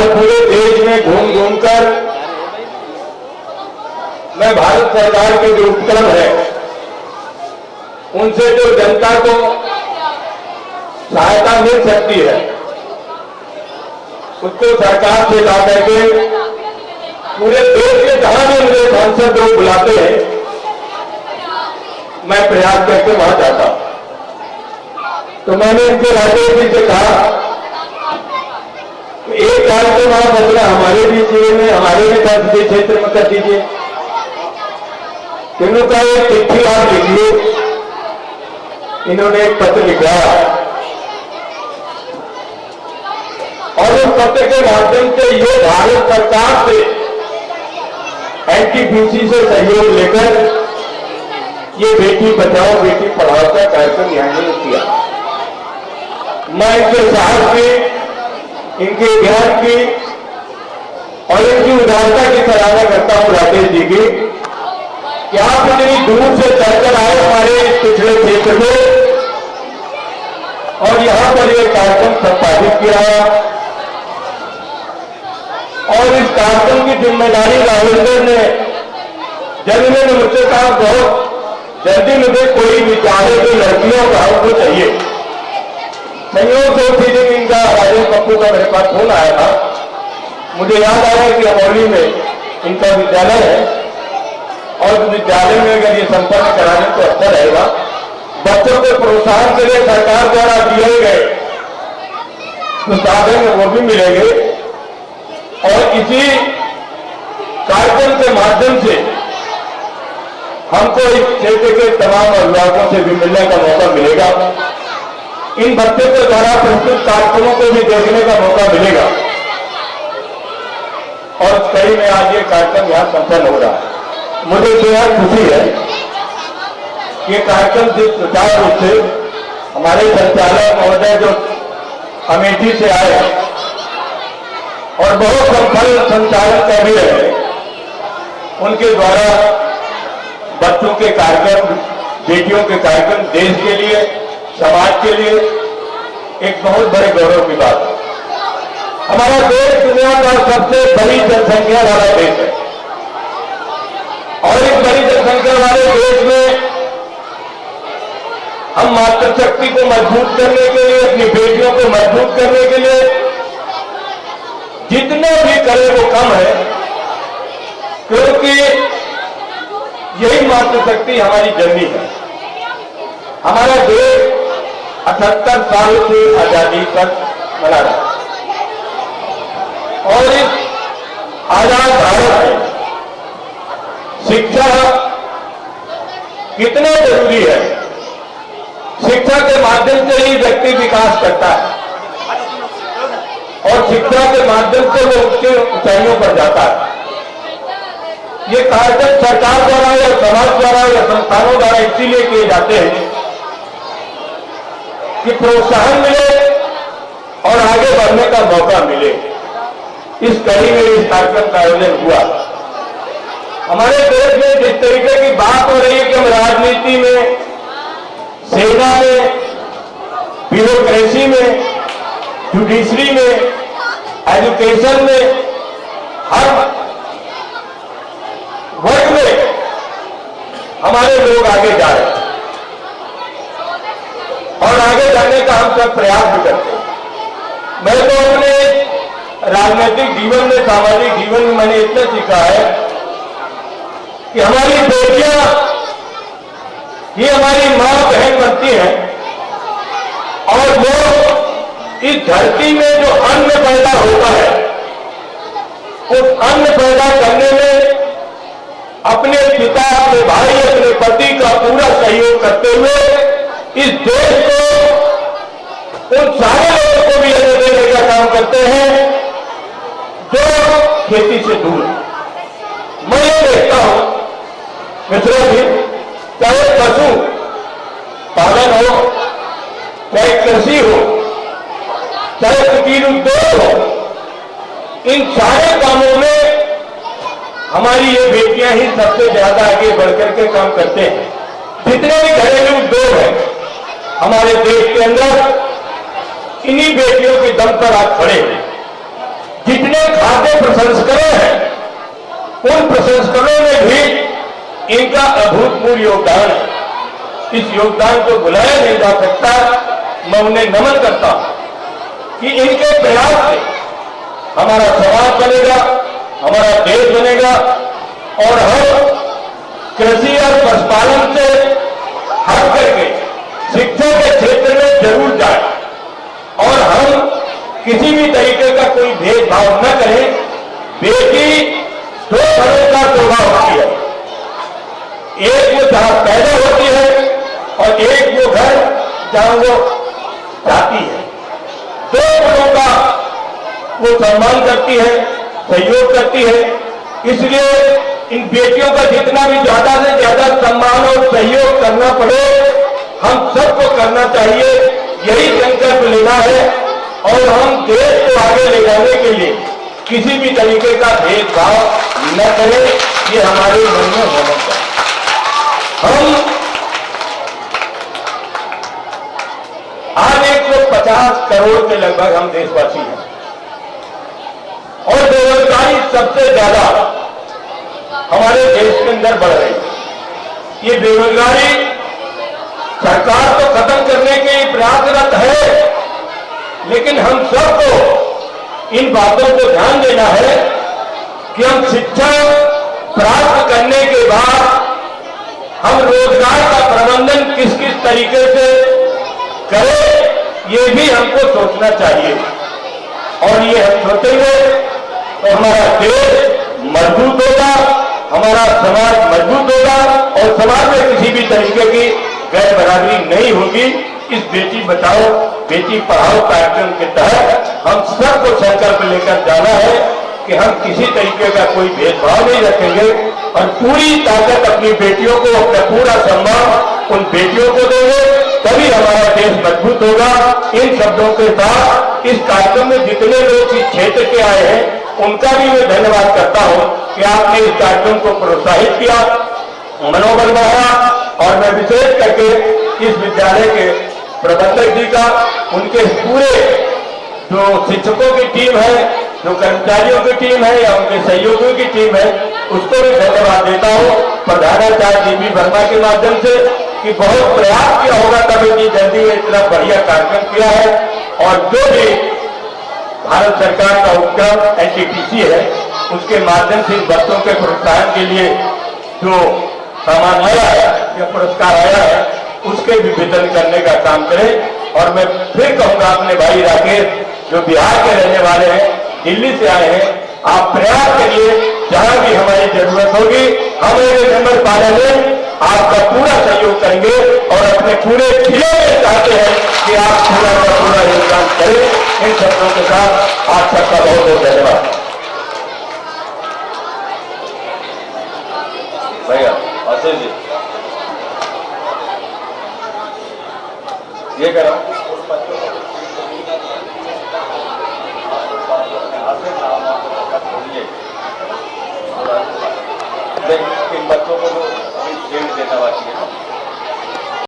और पूरे देश में घूम घूमकर मैं भारत सरकार के जो उपक्रम है उनसे जो जनता को सहायता मिल सकती है उसको सरकार से ला करके पूरे देश के जहां भी मुझे सांसद लोग बुलाते हैं मैं प्रयास करके वहां जाता हूं। तो मैंने इनके राजेश जी से कहा एक कार्यक्रम आप बदला हमारे भी जिले में हमारे भी संसदीय क्षेत्र में कर दीजिए। तीनों का एक चिट्ठी आप लिखिए। इन्होंने एक पत्र लिखा और उस पत्र के माध्यम से ये भारत सरकार से एनटीपीसी से सहयोग लेकर ये बेटी बचाओ बेटी पढ़ाओ का कार्यक्रम यहां ने किया। मैं इनके साहस की इनके ज्ञान की और इनकी उदारता की सराहना करता हूं राकेश जी की कि आप इतनी दूर से चलकर आए हमारे इस पिछड़े क्षेत्र में और यहां पर यह कार्यक्रम संपादित किया और इस कार्यक्रम की जिम्मेदारी राहुल ने जब इन्होंने मुझसे कहा बहुत जल्दी मुझे कोई विचारे की लड़कियों का हमको चाहिए। संयोग से उसी दिन इनका राजेश पप्पू का मेरे पास फोन आया था। मुझे याद आया कि अमौली में इनका विद्यालय है और विद्यालय में अगर ये संपन्न कराने तो अच्छा रहेगा। बच्चों के प्रोत्साहन के लिए सरकार द्वारा दिए गए तो साधन वो भी मिलेंगे और इसी कार्यक्रम के माध्यम से हमको इस क्षेत्र के तमाम अभिभावकों से भी मिलने का मौका मिलेगा। इन बच्चों के द्वारा प्रस्तुत कार्यक्रमों को भी देखने का मौका मिलेगा और कई में आज ये कार्यक्रम यहां संपन्न हो रहा है। मुझे बेहद खुशी है कि कार्यक्रम जिस सुचारू रूप से हमारे संचालक महोदय जो अमेठी से आए और बहुत सफल संचालन कर भी रहे उनके द्वारा बच्चों के कार्यक्रम बेटियों के कार्यक्रम देश के लिए समाज के लिए एक बहुत बड़े गौरव की बात है। हमारा देश दुनिया का सबसे बड़ी जनसंख्या वाला देश है और इस बड़ी जनसंख्या वाले देश में हम मातृशक्ति को मजबूत करने के लिए अपनी बेटियों को मजबूत करने के लिए जितना भी करें वो कम है क्योंकि यही मातृशक्ति हमारी जननी है। हमारा देश 78 साल की आजादी तक मना रहा और इस आजाद भारत में शिक्षा कितना जरूरी है। शिक्षा के माध्यम से ही व्यक्ति विकास करता है और शिक्षा के माध्यम से वो उसके ऊंचाइयों पर जाता है। ये कार्यक्रम सरकार द्वारा या समाज द्वारा या संस्थानों द्वारा इसीलिए किए जाते हैं कि प्रोत्साहन मिले और आगे बढ़ने का मौका मिले। इस कड़ी में इस कार्यक्रम का आयोजन हुआ। हमारे देश में जिस तरीके की बात हो रही है कि हम राजनीति में, सेना में, ब्यूरोक्रेसी में, जुडिशरी में, एजुकेशन में, हर वर्ग में हमारे लोग आगे जा रहे हैं और आगे जाने का हम सब प्रयास भी करते हैं। मैं तो अपने राजनीतिक जीवन में, सामाजिक जीवन में मैंने इतना सीखा है कि हमारी बेटियां ही हमारी मां बहन बनती हैं और वो इस धरती में जो अन्न पैदा होता है उस अन्न पैदा करने में अपने पिता, अपने भाई, अपने पति का पूरा सहयोग करते हुए इस देश को उन सारे लोगों को भी अन्न देने का काम करते हैं जो खेती से दूर है। मैं ये देखता हूं मित्रों जी, चाहे पशु पालन हो, चाहे कृषि हो, चाहे कुटीर उद्योग हो, इन सारे कामों में हमारी ये बेटियां ही सबसे ज्यादा आगे बढ़कर के काम करते हैं। जितने भी घरेलू उद्योग हैं हमारे देश के अंदर इन्हीं बेटियों के दम पर आज खड़े हैं। जितने प्रशंसकों हैं उन प्रशंसकों में भी इनका अभूतपूर्व योगदान है। इस योगदान को भुलाया नहीं जा सकता। मैं उन्हें नमन करता हूं कि इनके प्रयास से हमारा समाज बनेगा, हमारा देश बनेगा और हम कृषि और पशुपालन से हट करके शिक्षा के क्षेत्र में जरूर जाए और हम किसी भी तरीके का कोई भेदभाव न करें। बेटी दो घरों का शोभा होती है, एक वो जहां पैदा होती है और एक वो घर जहां वो जाती है। दो घरों का वो सम्मान करती है, सहयोग करती है। इसलिए इन बेटियों का जितना भी ज्यादा से ज्यादा सम्मान और सहयोग करना पड़े हम सबको करना चाहिए। यही संकल्प लेना है और हम देश को आगे ले जाने के लिए किसी भी तरीके का भेदभाव न करें। ये हमारे मन में होना चाहिए। हम आज 150 करोड़ के लगभग हम देशवासी हैं और बेरोजगारी सबसे ज्यादा हमारे देश के अंदर बढ़ रही है। ये बेरोजगारी सरकार तो खत्म करने के प्रयासरत है, लेकिन हम सबको इन बातों को ध्यान देना है कि हम शिक्षा प्राप्त करने के बाद हम रोजगार का प्रबंधन किस किस तरीके से करें, ये भी हमको सोचना चाहिए। और ये हम सोचेंगे तो हमारा देश मजबूत होगा, हमारा समाज मजबूत होगा और समाज में किसी भी तरीके की गैर बराबरी नहीं होगी। इस बेटी बचाओ बेटी पढ़ाओ कार्यक्रम के तहत हम सबको संकल्प लेकर जाना है कि हम किसी तरीके का कोई भेदभाव नहीं रखेंगे और पूरी ताकत अपनी बेटियों को, अपना पूरा सम्मान उन बेटियों को देंगे, तभी हमारा देश मजबूत होगा। इन शब्दों के साथ इस कार्यक्रम में जितने लोग इस क्षेत्र के आए हैं उनका भी मैं धन्यवाद करता हूं कि आपने इस कार्यक्रम को प्रोत्साहित किया, मनोबल बढ़ाया। और मैं विशेष करके इस विद्यालय के प्रबंधक जी का, उनके पूरे जो शिक्षकों की टीम है, जो कर्मचारियों की टीम है या उनके सहयोगियों की टीम है, उसको भी धन्यवाद देता हूं प्रधानाचार्य जी बी वर्मा के माध्यम से कि बहुत प्रयास किया होगा तब इतनी जल्दी में इतना बढ़िया कार्यक्रम किया है। और जो भी भारत सरकार का उपक्रम एनटीपीसी है उसके माध्यम से इन बच्चों के प्रोत्साहन के लिए जो सामान आया है या पुरस्कार आया है उसके भी वितरण करने का काम करें। और मैं फिर कहूंगा अपने भाई राकेश जो बिहार के रहने वाले हैं, दिल्ली से आए हैं, आप प्रयास करिए, जहां भी हमारी जरूरत होगी हम एक नंबर पाने में आपका पूरा सहयोग करेंगे और अपने पूरे जिले में चाहते हैं कि आप पूरा का पूरा योगदान करें। इन शब्दों के साथ आप सबका बहुत बहुत धन्यवाद। भैया आशीष जी ये करो इन बच्चों को तो अभी देना बाकी है ना।